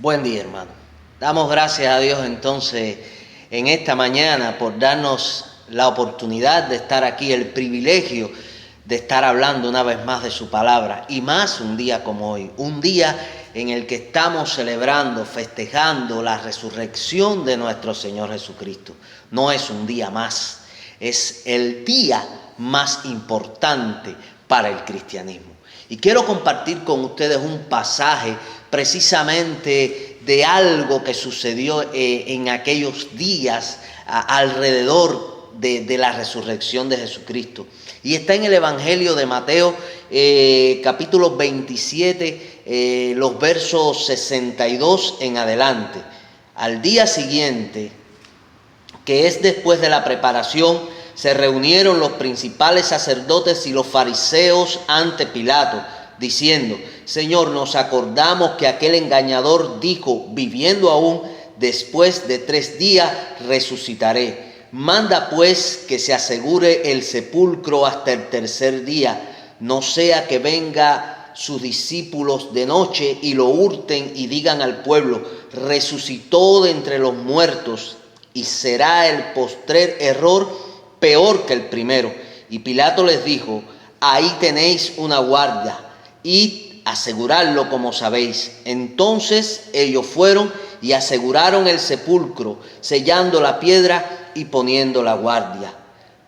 Buen día, hermano. Damos gracias a Dios entonces en esta mañana por darnos la oportunidad de estar aquí, el privilegio de estar hablando una vez más de su palabra, y más un día como hoy, un día en el que estamos celebrando, festejando la resurrección de nuestro Señor Jesucristo. No es un día más, es el día más importante para el cristianismo. Y quiero compartir con ustedes un pasaje precisamente de algo que sucedió en aquellos días alrededor de la resurrección de Jesucristo. Y está en el Evangelio de Mateo, capítulo 27, los versos 62 en adelante. Al día siguiente, que es después de la preparación, se reunieron los principales sacerdotes y los fariseos ante Pilato, diciendo: Señor, nos acordamos que aquel engañador dijo, viviendo aún, después de 3 días resucitaré. Manda pues que se asegure el sepulcro hasta el 3er día, no sea que venga sus discípulos de noche y lo hurten y digan al pueblo: resucitó de entre los muertos, y será el postrer error peor que el primero. Y Pilato les dijo: ahí tenéis una guardia, id a asegurarlo como sabéis. Entonces ellos fueron y aseguraron el sepulcro, sellando la piedra y poniendo la guardia.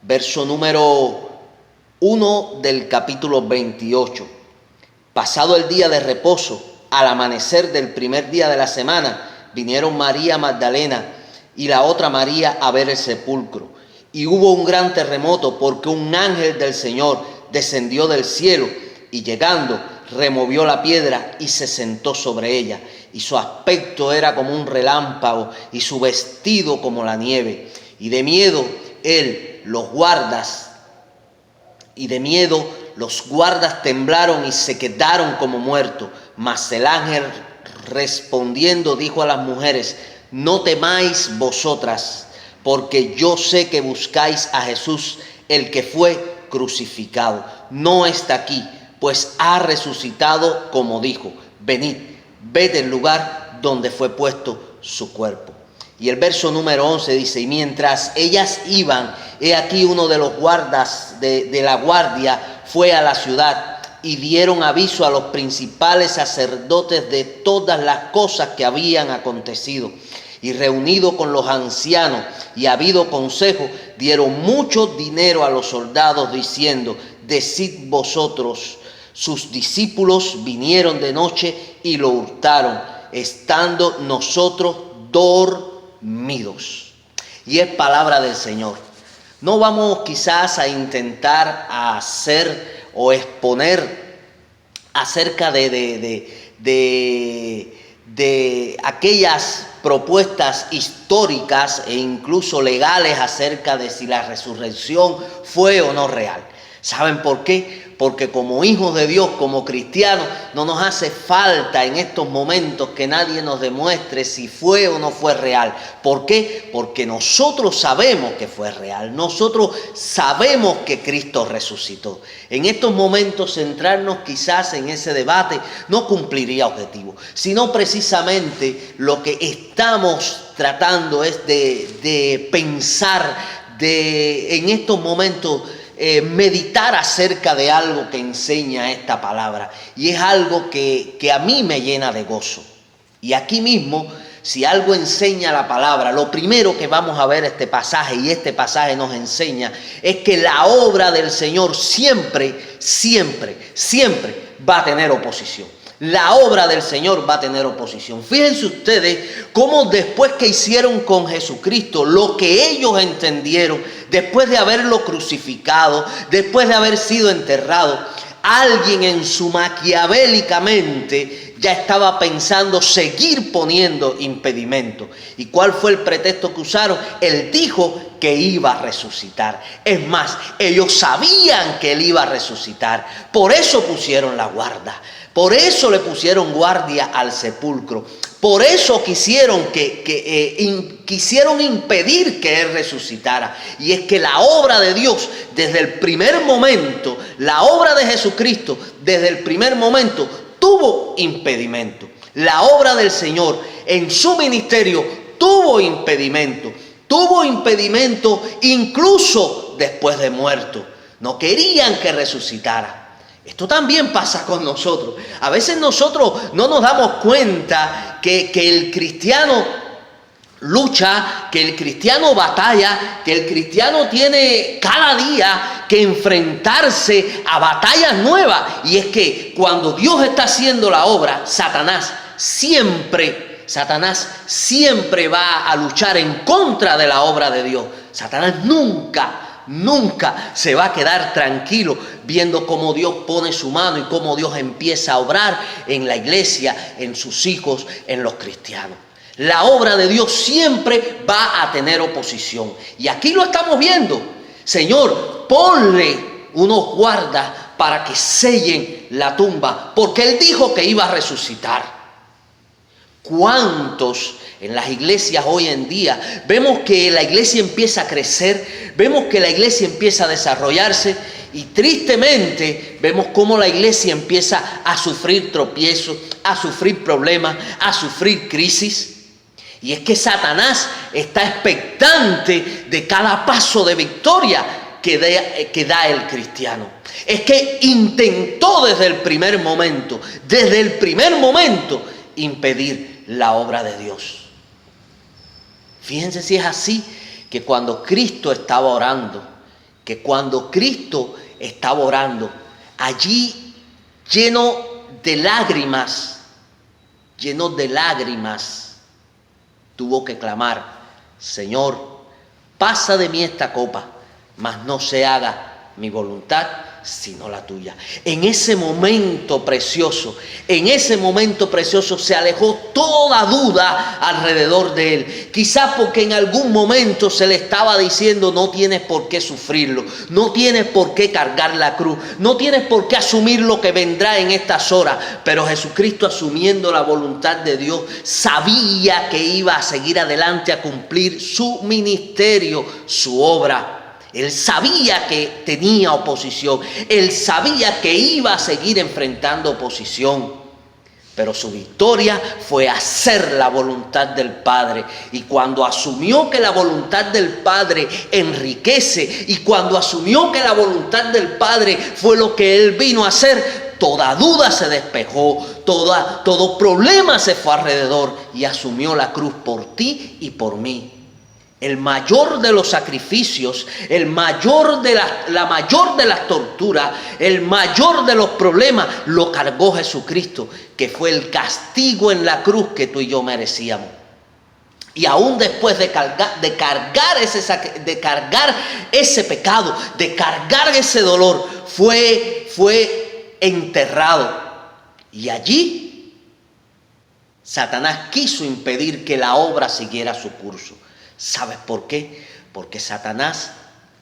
Verso número 1 del capítulo 28. Pasado el día de reposo, al amanecer del primer día de la semana, vinieron María Magdalena y la otra María a ver el sepulcro. Y hubo un gran terremoto, porque un ángel del Señor descendió del cielo y llegando removió la piedra y se sentó sobre ella. Y su aspecto era como un relámpago y su vestido como la nieve. Y de miedo los guardas temblaron y se quedaron como muertos. Mas el ángel respondiendo dijo a las mujeres: no temáis vosotras, porque yo sé que buscáis a Jesús, el que fue crucificado. No está aquí, pues ha resucitado como dijo. Venid, ved el lugar donde fue puesto su cuerpo. Y el verso número 11 dice: y mientras ellas iban, he aquí uno de los guardas de la guardia fue a la ciudad y dieron aviso a los principales sacerdotes de todas las cosas que habían acontecido. Y reunido con los ancianos y habido consejo, dieron mucho dinero a los soldados, diciendo: decid vosotros, sus discípulos vinieron de noche y lo hurtaron, estando nosotros dormidos. Y es palabra del Señor. No vamos quizás a intentar hacer o exponer acerca de aquellas propuestas históricas e incluso legales acerca de si la resurrección fue o no real. ¿Saben por qué? Porque como hijos de Dios, como cristianos, no nos hace falta en estos momentos que nadie nos demuestre si fue o no fue real. ¿Por qué? Porque nosotros sabemos que fue real. Nosotros sabemos que Cristo resucitó. En estos momentos centrarnos quizás en ese debate no cumpliría objetivo, sino precisamente lo que estamos tratando es de pensar, en estos momentos meditar acerca de algo que enseña esta palabra, y es algo que a mí me llena de gozo. Y aquí mismo, si algo enseña la palabra, lo primero que vamos a ver este pasaje, y este pasaje nos enseña, es que la obra del Señor siempre, siempre, siempre va a tener oposición. La obra del Señor va a tener oposición. Fíjense ustedes cómo después que hicieron con Jesucristo lo que ellos entendieron, después de haberlo crucificado, después de haber sido enterrado, alguien en su maquiavélicamente ya estaba pensando seguir poniendo impedimentos. ¿Y cuál fue el pretexto que usaron? Él dijo que iba a resucitar. Es más, ellos sabían que él iba a resucitar. Por eso pusieron la guarda. Por eso le pusieron guardia al sepulcro. Por eso quisieron impedir que él resucitara. Y es que la obra de Dios, desde el primer momento, la obra de Jesucristo, desde el primer momento, tuvo impedimento. La obra del Señor en su ministerio tuvo impedimento incluso después de muerto. No querían que resucitara. Esto también pasa con nosotros. A veces nosotros no nos damos cuenta que el cristiano lucha, que el cristiano batalla, que el cristiano tiene cada día que enfrentarse a batallas nuevas. Y es que cuando Dios está haciendo la obra, Satanás siempre va a luchar en contra de la obra de Dios. Satanás nunca se va a quedar tranquilo viendo cómo Dios pone su mano y cómo Dios empieza a obrar en la iglesia, en sus hijos, en los cristianos. La obra de Dios siempre va a tener oposición. Y aquí lo estamos viendo. Señor, ponle unos guardas para que sellen la tumba, porque Él dijo que iba a resucitar. ¿Cuántos en las iglesias hoy en día vemos que la iglesia empieza a crecer, vemos que la iglesia empieza a desarrollarse y tristemente vemos cómo la iglesia empieza a sufrir tropiezos, a sufrir problemas, a sufrir crisis? Y es que Satanás está expectante de cada paso de victoria que da el cristiano. Es que intentó desde el primer momento, impedir la obra de Dios. Fíjense si es así, que cuando Cristo estaba orando, allí lleno de lágrimas, tuvo que clamar: Señor, pasa de mí esta copa, mas no se haga mi voluntad sino la tuya. En ese momento precioso se alejó toda duda alrededor de él. Quizás porque en algún momento se le estaba diciendo: no tienes por qué sufrirlo, no tienes por qué cargar la cruz, no tienes por qué asumir lo que vendrá en estas horas. Pero Jesucristo, asumiendo la voluntad de Dios, sabía que iba a seguir adelante a cumplir su ministerio, su obra. Él sabía que tenía oposición, él sabía que iba a seguir enfrentando oposición, pero su victoria fue hacer la voluntad del Padre. Y cuando asumió que la voluntad del Padre enriquece, y cuando asumió que la voluntad del Padre fue lo que él vino a hacer, toda duda se despejó, todo problema se fue alrededor, y asumió la cruz por ti y por mí. El mayor de los sacrificios, la mayor de las torturas, el mayor de los problemas lo cargó Jesucristo, que fue el castigo en la cruz que tú y yo merecíamos. Y aún después de cargar ese pecado, de cargar ese dolor, fue enterrado. Y allí Satanás quiso impedir que la obra siguiera su curso. ¿Sabes por qué? Porque Satanás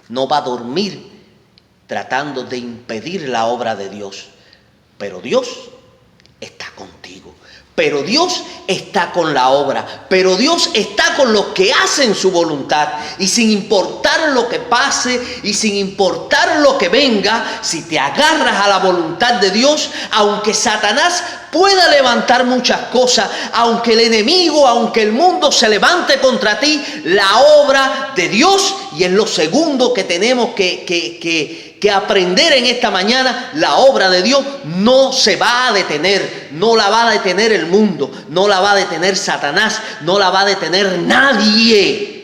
no va a dormir tratando de impedir la obra de Dios. Pero Dios está contigo. Pero Dios está con la obra. Pero Dios está con los que hacen su voluntad. Y sin importar lo que pase y sin importar lo que venga, si te agarras a la voluntad de Dios, aunque Satanás pueda levantar muchas cosas, aunque el enemigo, aunque el mundo se levante contra ti, la obra de Dios, y es lo segundo que tenemos que aprender en esta mañana, la obra de Dios no se va a detener, no la va a detener el mundo, no la va a detener Satanás, no la va a detener nadie.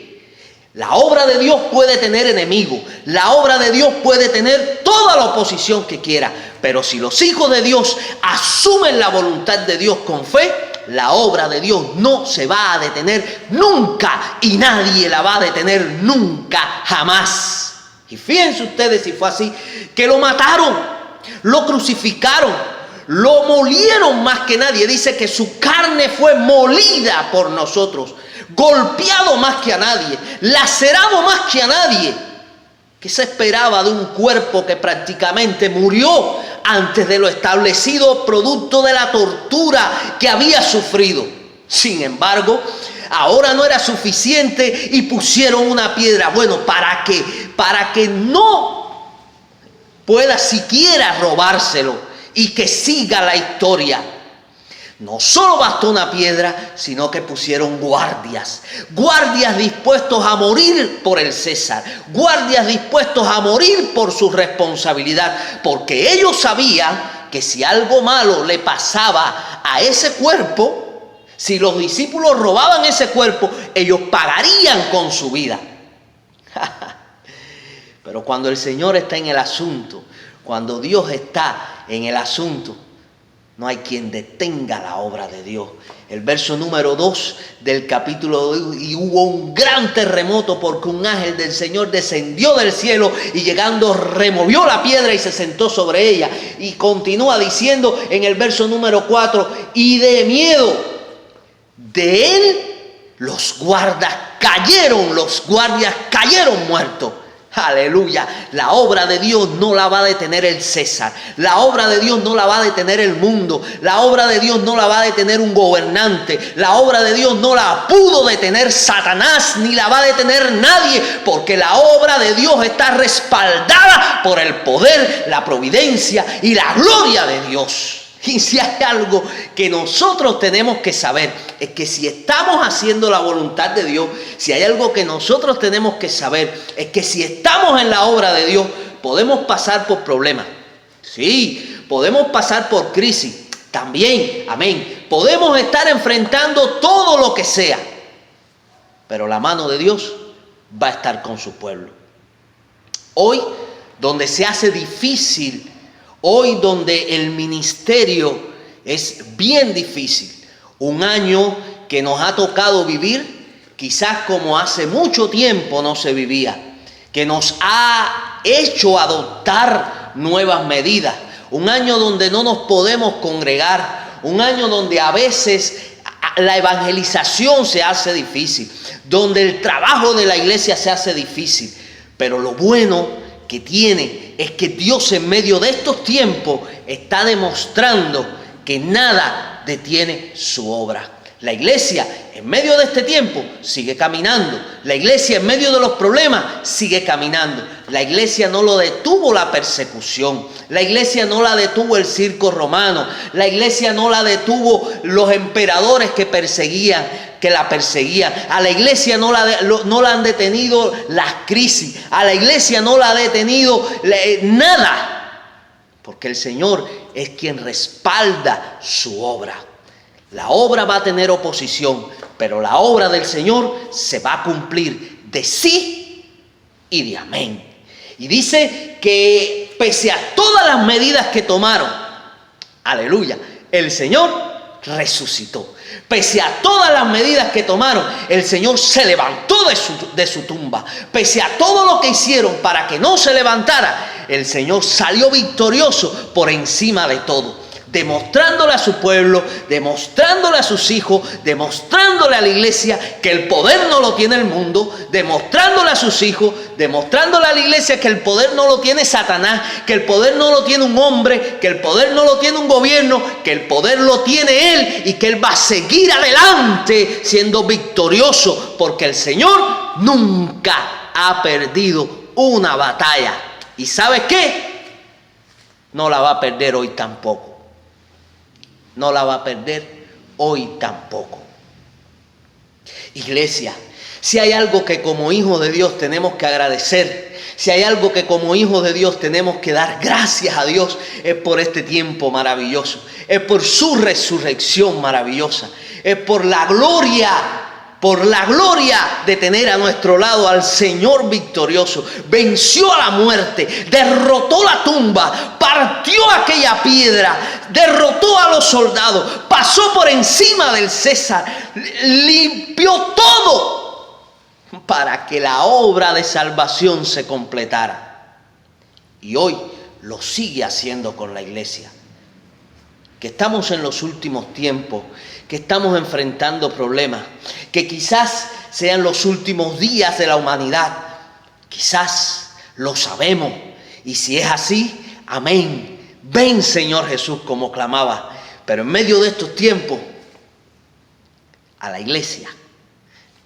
La obra de Dios puede tener enemigos, la obra de Dios puede tener toda la oposición que quiera, pero si los hijos de Dios asumen la voluntad de Dios con fe, la obra de Dios no se va a detener nunca, y nadie la va a detener nunca, jamás. Y fíjense ustedes si fue así, que lo mataron, lo crucificaron, lo molieron más que nadie. Dice que su carne fue molida por nosotros, golpeado más que a nadie, lacerado más que a nadie. ¿Qué se esperaba de un cuerpo que prácticamente murió antes de lo establecido, producto de la tortura que había sufrido? Sin embargo, ahora no era suficiente y pusieron una piedra. Bueno, ¿para qué? Para que no pueda siquiera robárselo y que siga la historia. No solo bastó una piedra, sino que pusieron guardias. Guardias dispuestos a morir por el César. Guardias dispuestos a morir por su responsabilidad. Porque ellos sabían que si algo malo le pasaba a ese cuerpo, si los discípulos robaban ese cuerpo, ellos pagarían con su vida. Pero cuando el Señor está en el asunto, cuando Dios está en el asunto, no hay quien detenga la obra de Dios. El verso número 2 del capítulo 2, y hubo un gran terremoto porque un ángel del Señor descendió del cielo y llegando removió la piedra y se sentó sobre ella. Y continúa diciendo en el verso número 4, y de miedo de él los guardias cayeron muertos. Aleluya, la obra de Dios no la va a detener el César, la obra de Dios no la va a detener el mundo, la obra de Dios no la va a detener un gobernante, la obra de Dios no la pudo detener Satanás, ni la va a detener nadie, porque la obra de Dios está respaldada por el poder, la providencia y la gloria de Dios. Y si hay algo que nosotros tenemos que saber, es que si estamos haciendo la voluntad de Dios, si hay algo que nosotros tenemos que saber, es que si estamos en la obra de Dios, podemos pasar por problemas. Sí, podemos pasar por crisis. También, amén. Podemos estar enfrentando todo lo que sea. Pero la mano de Dios va a estar con su pueblo. Hoy, donde se hace difícil, hoy donde el ministerio es bien difícil, un año que nos ha tocado vivir quizás como hace mucho tiempo no se vivía, que nos ha hecho adoptar nuevas medidas, un año donde no nos podemos congregar, un año donde a veces la evangelización se hace difícil, donde el trabajo de la iglesia se hace difícil, pero lo bueno que tiene es que Dios en medio de estos tiempos está demostrando que nada detiene su obra. La iglesia en medio de este tiempo sigue caminando. La iglesia en medio de los problemas sigue caminando. La iglesia no lo detuvo la persecución. La iglesia no la detuvo el circo romano. La iglesia no la detuvo los emperadores que la perseguían. A la iglesia no la han detenido las crisis. A la iglesia no la ha detenido nada. Porque el Señor es quien respalda su obra. La obra va a tener oposición, pero la obra del Señor se va a cumplir de sí y de amén. Y dice que pese a todas las medidas que tomaron, aleluya, el Señor resucitó. Pese a todas las medidas que tomaron, el Señor se levantó de su tumba. Pese a todo lo que hicieron para que no se levantara, el Señor salió victorioso por encima de todo. Demostrándole a su pueblo, demostrándole a sus hijos, demostrándole a la iglesia que el poder no lo tiene el mundo, demostrándole a sus hijos, demostrándole a la iglesia que el poder no lo tiene Satanás, que el poder no lo tiene un hombre, que el poder no lo tiene un gobierno, que el poder lo tiene Él y que Él va a seguir adelante siendo victorioso, porque el Señor nunca ha perdido una batalla. ¿Y sabes qué? No la va a perder hoy tampoco. No la va a perder hoy tampoco. Iglesia, si hay algo que como hijos de Dios tenemos que agradecer, si hay algo que como hijos de Dios tenemos que dar gracias a Dios, es por este tiempo maravilloso, es por su resurrección maravillosa, es por la gloria de tener a nuestro lado al Señor victorioso. Venció a la muerte, derrotó la tumba, partió aquella piedra, derrotó a los soldados, pasó por encima del César, limpió todo para que la obra de salvación se completara. Y hoy lo sigue haciendo con la iglesia. Que estamos en los últimos tiempos, que estamos enfrentando problemas, que quizás sean los últimos días de la humanidad. Quizás lo sabemos. Y si es así, amén. Ven, Señor Jesús, como clamaba. Pero en medio de estos tiempos, a la iglesia,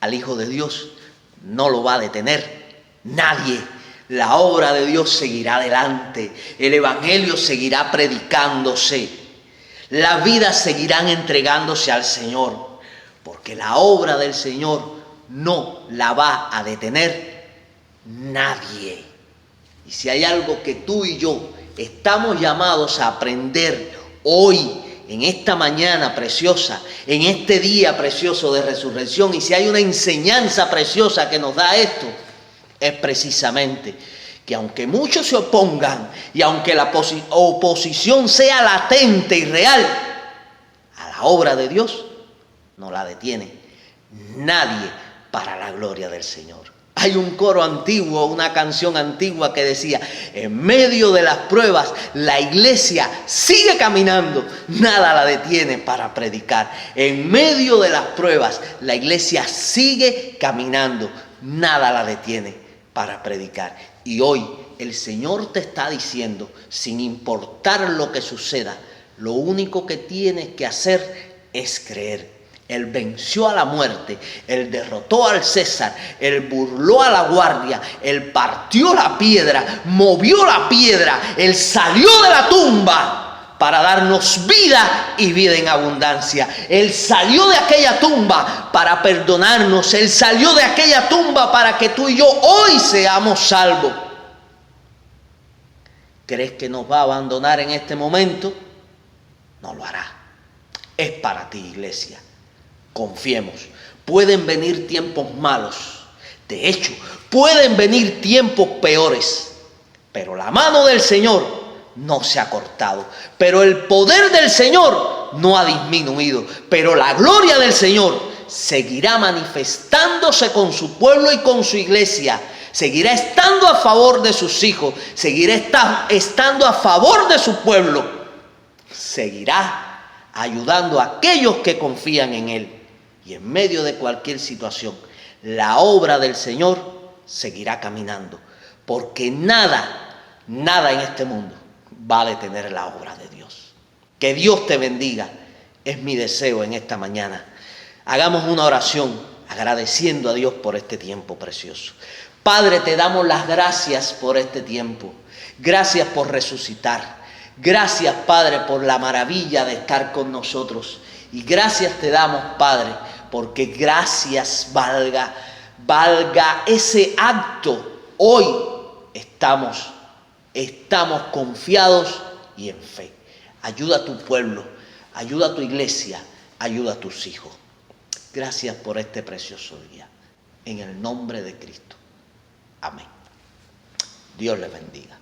al Hijo de Dios, no lo va a detener nadie. La obra de Dios seguirá adelante. El evangelio seguirá predicándose. Las vidas seguirán entregándose al Señor, porque la obra del Señor no la va a detener nadie. Y si hay algo que tú y yo estamos llamados a aprender hoy, en esta mañana preciosa, en este día precioso de resurrección, y si hay una enseñanza preciosa que nos da esto, es precisamente que aunque muchos se opongan y aunque la oposición sea latente y real a la obra de Dios, no la detiene nadie para la gloria del Señor. Hay un coro antiguo, una canción antigua que decía: en medio de las pruebas la iglesia sigue caminando, nada la detiene para predicar. En medio de las pruebas la iglesia sigue caminando, nada la detiene para predicar. Y hoy el Señor te está diciendo, sin importar lo que suceda, lo único que tienes que hacer es creer. Él venció a la muerte, Él derrotó al César, Él burló a la guardia, Él partió la piedra, movió la piedra, Él salió de la tumba para darnos vida y vida en abundancia. Él salió de aquella tumba para perdonarnos, Él salió de aquella tumba para que tú y yo hoy seamos salvos. ¿Crees que nos va a abandonar en este momento? No lo hará. Es para ti, iglesia. Confiemos. Pueden venir tiempos malos. De hecho, pueden venir tiempos peores. Pero la mano del Señor no se ha cortado. Pero el poder del Señor no ha disminuido. Pero la gloria del Señor seguirá manifestándose con su pueblo y con su iglesia. Seguirá estando a favor de sus hijos. Seguirá estando a favor de su pueblo. Seguirá ayudando a aquellos que confían en Él. Y en medio de cualquier situación, la obra del Señor seguirá caminando. Porque nada en este mundo va a detener la obra de Dios. Que Dios te bendiga. Es mi deseo en esta mañana. Hagamos una oración agradeciendo a Dios por este tiempo precioso. Padre, te damos las gracias por este tiempo. Gracias por resucitar. Gracias, Padre, por la maravilla de estar con nosotros. Y gracias te damos, Padre, porque gracias valga ese acto. Hoy estamos confiados y en fe. Ayuda a tu pueblo, ayuda a tu iglesia, ayuda a tus hijos. Gracias por este precioso día. En el nombre de Cristo. Amén. Dios les bendiga.